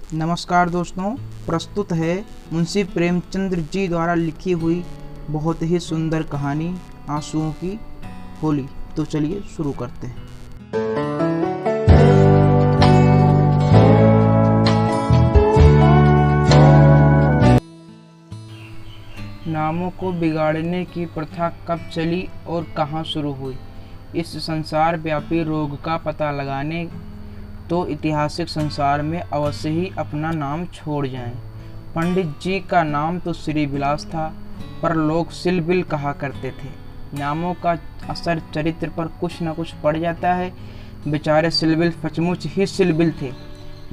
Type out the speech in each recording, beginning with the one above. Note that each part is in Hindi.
नमस्कार दोस्तों, प्रस्तुत है मुंशी प्रेमचंद्र जी द्वारा लिखी हुई बहुत ही सुंदर कहानी आंसुओं की होली। तो चलिए शुरू करते हैं। नामों को बिगाड़ने की प्रथा कब चली और कहाँ शुरू हुई, इस संसार व्यापी रोग का पता लगाने तो ऐतिहासिक संसार में अवश्य ही अपना नाम छोड़ जाएं। पंडित जी का नाम तो श्री विलास था, पर लोग सिलबिल कहा करते थे। नामों का असर चरित्र पर कुछ न कुछ पड़ जाता है। बेचारे सिलबिल सचमुच ही सिलबिल थे।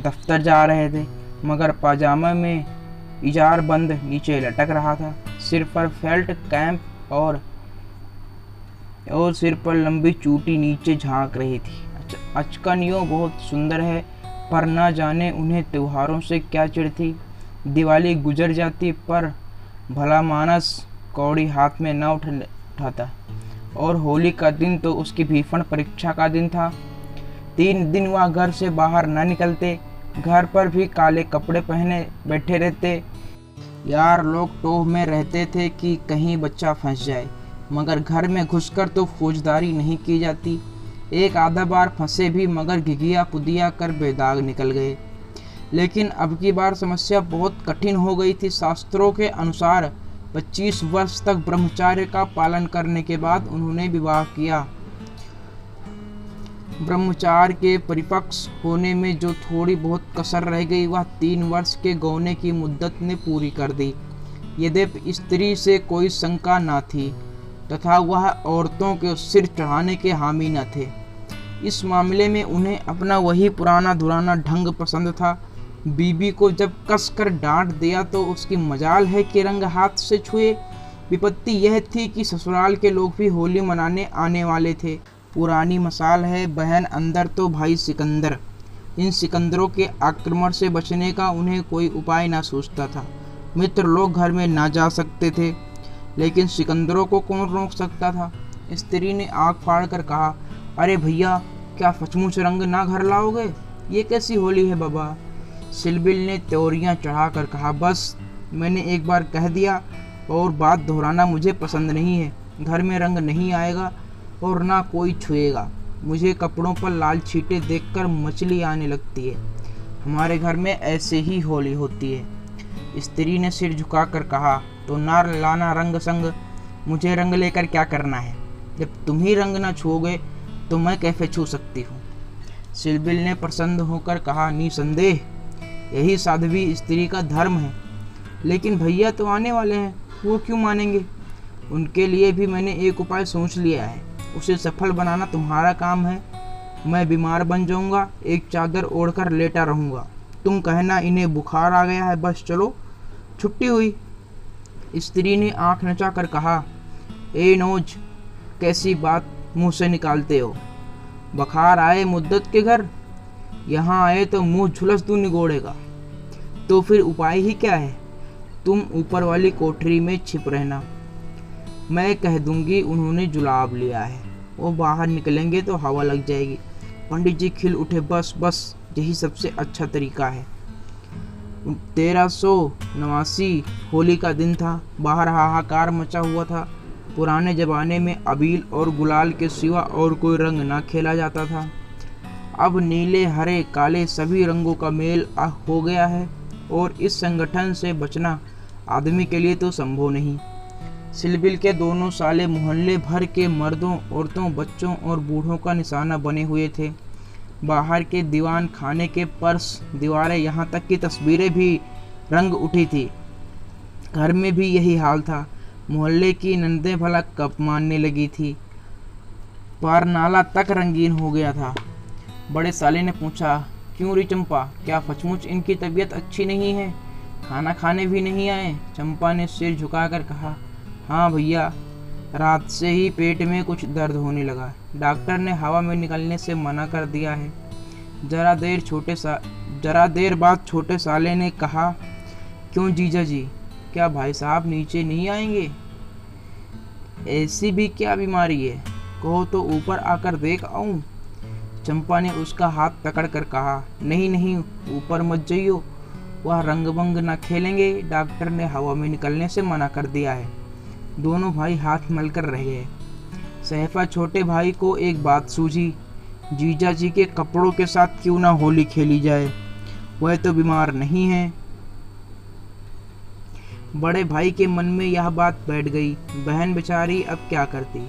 दफ्तर जा रहे थे, मगर पाजामा में इजार बंद नीचे लटक रहा था। सिर पर फेल्ट कैंप और सिर पर लंबी चूटी नीचे झांक रही थी। अचकन यूँ बहुत सुंदर है, पर न जाने उन्हें त्योहारों से क्या चिढ़ थी। दिवाली गुजर जाती पर भला मानस कौड़ी हाथ में न उठाता, और होली का दिन तो उसकी भीषण परीक्षा का दिन था। 3 दिन वह घर से बाहर न निकलते, घर पर भी काले कपड़े पहने बैठे रहते। यार, लोग टोह में रहते थे कि कहीं बच्चा फंस जाए, मगर घर में घुसकर तो फौजदारी नहीं की जाती। एक आधा बार फंसे भी, मगर घिघिया पुदिया कर बेदाग निकल गए। लेकिन अब की बार समस्या बहुत कठिन हो गई थी। शास्त्रों के अनुसार 25 वर्ष तक ब्रह्मचार्य का पालन करने के बाद उन्होंने विवाह किया। ब्रह्मचार्य के परिपक्व होने में जो थोड़ी बहुत कसर रह गई, वह 3 वर्ष के गौने की मुद्दत ने पूरी कर दी। यद्यपि स्त्री से कोई शंका न थी तथा वह औरतों के सिर चढ़ाने के हामी न थे। इस मामले में उन्हें अपना वही पुराना धुराना ढंग पसंद था। बीबी को जब कसकर डांट दिया तो उसकी मजाल है कि रंग हाथ से छुए। विपत्ति यह थी कि ससुराल के लोग भी होली मनाने आने वाले थे। पुरानी मसाल है, बहन अंदर तो भाई सिकंदर। इन सिकंदरों के आक्रमण से बचने का उन्हें कोई उपाय ना सूझता था। मित्र लोग घर में ना जा सकते थे, लेकिन सिकंदरों को कौन रोक सकता था। स्त्री ने आँख फाड़ कर कहा, अरे भैया, क्या सचमुच रंग ना घर लाओगे? ये कैसी होली है बाबा? सिलबिल ने त्योरियां चढ़ाकर कहा, बस मैंने एक बार कह दिया और बात दोहराना मुझे पसंद नहीं है। घर में रंग नहीं आएगा और ना कोई छुएगा। मुझे कपड़ों पर लाल छींटे देखकर मछली आने लगती है। हमारे घर में ऐसे ही होली होती है। स्त्री ने सिर झुकाकर कहा, तो ना लाना रंग संग। मुझे रंग लेकर क्या करना है? जब तुम ही रंग ना छुओगे तो मैं कैसे छू सकती हूँ? सिलबिल ने प्रसन्न होकर कहा, निसंदेह यही साध्वी स्त्री का धर्म है। लेकिन भैया तो आने वाले हैं, वो क्यों मानेंगे? उनके लिए भी मैंने एक उपाय सोच लिया है। उसे सफल बनाना तुम्हारा काम है। मैं बीमार बन जाऊंगा, एक चादर ओढ़कर लेटा रहूंगा। तुम कहना इन्हें बुखार आ गया है, बस चलो, छुट्टी हुई। स्त्री ने आंख नचाकर कहा, ए नौज, कैसी बात मुंह से निकालते हो? बुखार आए मुद्दत के घर, यहाँ आए तो मुंह झुलस दूं निगोड़ेगा। तो फिर उपाय ही क्या है? तुम ऊपर वाली कोठरी में छिप रहना, मैं कह दूंगी उन्होंने जुलाब लिया है। वो बाहर निकलेंगे तो हवा लग जाएगी। पंडित जी खिल उठे, बस बस, यही सबसे अच्छा तरीका है। 1389 होली का दिन था। बाहर हाहाकार मचा हुआ था। पुराने जमाने में अबील और गुलाल के सिवा और कोई रंग ना खेला जाता था। अब नीले, हरे, काले सभी रंगों का मेल हो गया है, और इस संगठन से बचना आदमी के लिए तो संभव नहीं। सिलबिल के दोनों साले मोहल्ले भर के मर्दों, औरतों, बच्चों और बूढ़ों का निशाना बने हुए थे। बाहर के दीवान खाने के पर्स, दीवारें, यहाँ तक की तस्वीरें भी रंग उठी थी। घर में भी यही हाल था। मोहल्ले की नंदे भला कप मारने लगी थी। पारनाला तक रंगीन हो गया था। बड़े साले ने पूछा, क्यों री चंपा, क्या सचमुच इनकी तबीयत अच्छी नहीं है? खाना खाने भी नहीं आए? चंपा ने सिर झुकाकर कहा, हाँ भैया, रात से ही पेट में कुछ दर्द होने लगा। डॉक्टर ने हवा में निकलने से मना कर दिया है। जरा देर बाद छोटे साले ने कहा, क्यों जीजा जी, क्या भाई साहब नीचे नहीं आएंगे? ऐसी भी क्या बीमारी है? कहो तो ऊपर आकर देख आऊं? चंपा ने उसका हाथ पकड़कर कहा, नहीं नहीं, ऊपर मत जाइयो, वह रंग भंग न खेलेंगे, डॉक्टर ने हवा में निकलने से मना कर दिया है। दोनों भाई हाथ मलकर रह गए। सहफा छोटे भाई को एक बात सूझी, जीजा जी के कपड़ों के साथ क्यों ना होली खेली जाए, वह तो बीमार नहीं है। बड़े भाई के मन में यह बात बैठ गई। बहन बेचारी अब क्या करती।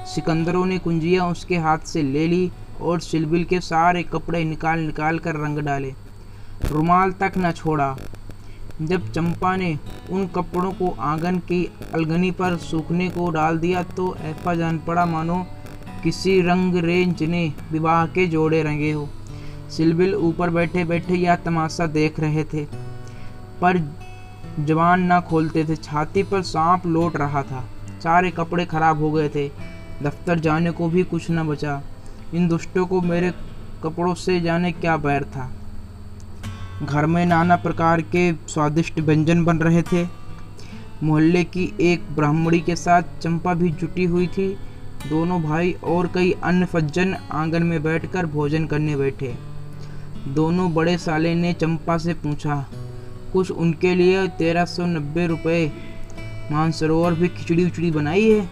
सिकंदरों ने कुंजियां उसके हाथ से ले ली और सिलबिल के सारे कपड़े निकाल निकाल कर रंग डाले, रुमाल तक न छोड़ा। जब चंपा ने उन कपड़ों को आंगन की अलगनी पर सूखने को डाल दिया तो ऐसा जान पड़ा मानो किसी रंग रेंज ने विवाह के जोड़े रंगे हो। सिलबिल ऊपर बैठे बैठे यह तमाशा देख रहे थे, पर जबान ना खोलते थे। छाती पर सांप लौट रहा था। सारे कपड़े खराब हो गए थे। दफ्तर जाने को भी कुछ न बचा। इन दुष्टों को मेरे कपड़ों से जाने क्या बैर था। घर में नाना प्रकार के स्वादिष्ट व्यंजन बन रहे थे। मोहल्ले की एक ब्राह्मणी के साथ चंपा भी जुटी हुई थी। दोनों भाई और कई अन्य सज्जन आंगन में बैठकर भोजन करने बैठे। दोनों बड़े साले ने चंपा से पूछा, कुछ उनके लिए 1390 रुपये। मानसरोवर भी खिचड़ी उचड़ी बनाई है?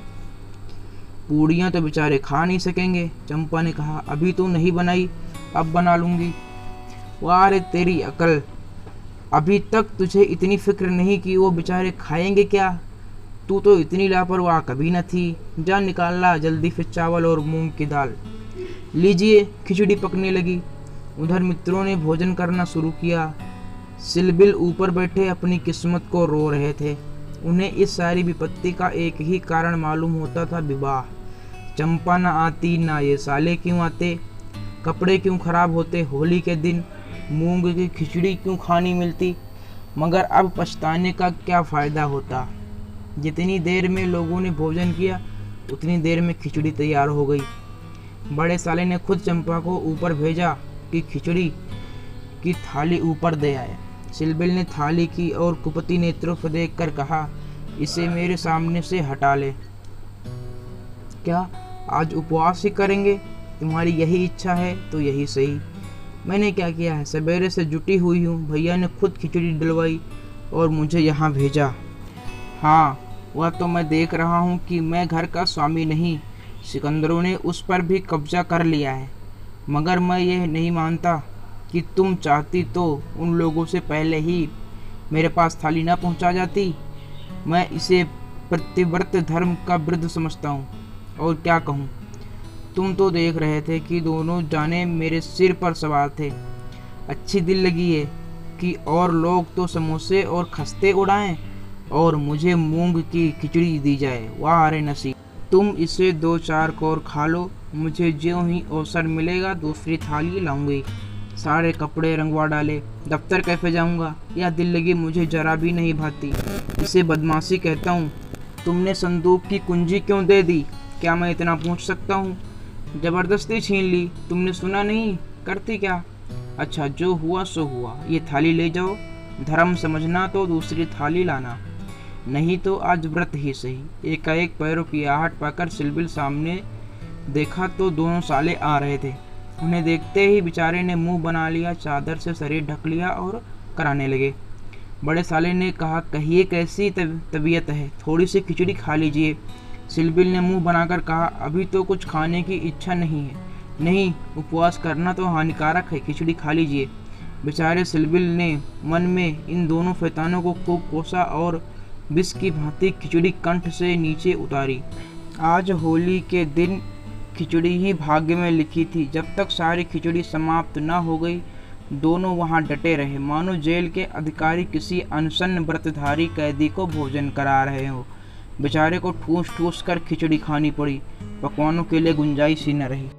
पूड़ियाँ तो बेचारे खा नहीं सकेंगे। चंपा ने कहा, अभी तो नहीं बनाई, अब बना लूँगी। वाह रे तेरी अकल, अभी तक तुझे इतनी फिक्र नहीं कि वो बेचारे खाएंगे क्या? तू तो इतनी लापरवाह कभी न थी। जा निकाल ला जल्दी से चावल और मूंग की दाल। लीजिए, खिचड़ी पकने लगी। उधर मित्रों ने भोजन करना शुरू किया। सिलबिल ऊपर बैठे अपनी किस्मत को रो रहे थे। उन्हें इस सारी विपत्ति का एक ही कारण मालूम होता था, विवाह। चंपा न आती, ना ये साले क्यों आते, कपड़े क्यों खराब होते होली के दिन, मूंग की खिचड़ी क्यों खानी मिलती। मगर अब पछताने का क्या फ़ायदा होता। जितनी देर में लोगों ने भोजन किया उतनी देर में खिचड़ी तैयार हो गई। बड़े साले ने खुद चंपा को ऊपर भेजा कि खिचड़ी की थाली ऊपर दे आए। सिलबिल ने थाली की और कुपति नेत्रों को देखकर कहा, इसे मेरे सामने से हटा ले। क्या आज उपवास ही करेंगे? तुम्हारी यही इच्छा है तो यही सही। मैंने क्या किया है, सवेरे से जुटी हुई हूँ। भैया ने खुद खिचड़ी डलवाई और मुझे यहाँ भेजा। हाँ, वह तो मैं देख रहा हूँ कि मैं घर का स्वामी नहीं। सिकंदरों ने उस पर भी कब्जा कर लिया है। मगर मैं यह नहीं मानता कि तुम चाहती तो उन लोगों से पहले ही मेरे पास थाली न पहुँचा जाती। मैं इसे प्रतिव्रत धर्म का विरुद्ध समझता हूँ। और क्या कहूँ, तुम तो देख रहे थे कि दोनों जाने मेरे सिर पर सवार थे। अच्छी दिल लगी है कि और लोग तो समोसे और खस्ते उड़ाएं और मुझे मूंग की खिचड़ी दी जाए। वाह रे नसीब, तुम इसे 2-4 कौर खा लो, मुझे ज्यों ही अवसर मिलेगा दूसरी थाली लाऊंगी। सारे कपड़े रंगवा डाले। दफ्तर कैसे जाऊंगा, यह दिल लगी मुझे जरा भी नहीं भाती। इसे बदमाशी कहता हूँ। तुमने संदूक की कुंजी क्यों दे दी, क्या मैं इतना पूछ सकता हूँ? जबरदस्ती छीन ली, तुमने सुना नहीं, करती क्या? अच्छा, जो हुआ सो हुआ। ये थाली ले जाओ। धर्म समझना तो दूसरी थाली लाना, नहीं तो आज व्रत ही सही। एकाएक पैरों की आहट पाकर सिलबिल सामने देखा तो दोनों साले आ रहे थे। उन्हें देखते ही बेचारे ने मुंह बना लिया, चादर से शरीर ढक लिया और कराने लगे। बड़े साले ने कहा, कहिए कैसी तबीयत है, थोड़ी सी खिचड़ी खा लीजिए। सिलबिल ने मुंह बनाकर कहा, अभी तो कुछ खाने की इच्छा नहीं है। नहीं, उपवास करना तो हानिकारक है, खिचड़ी खा लीजिए। बेचारे सिलबिल ने मन में इन दोनों शैतानों को खूब कोसा और विष की भांति खिचड़ी कंठ से नीचे उतारी। आज होली के दिन खिचड़ी ही भाग्य में लिखी थी। जब तक सारी खिचड़ी समाप्त न हो गई दोनों वहां डटे रहे, मानो जेल के अधिकारी किसी अनशन व्रतधारी कैदी को भोजन करा रहे हो। बेचारे को ठूस ठूस कर खिचड़ी खानी पड़ी, पकवानों के लिए गुंजाइश ही न रही।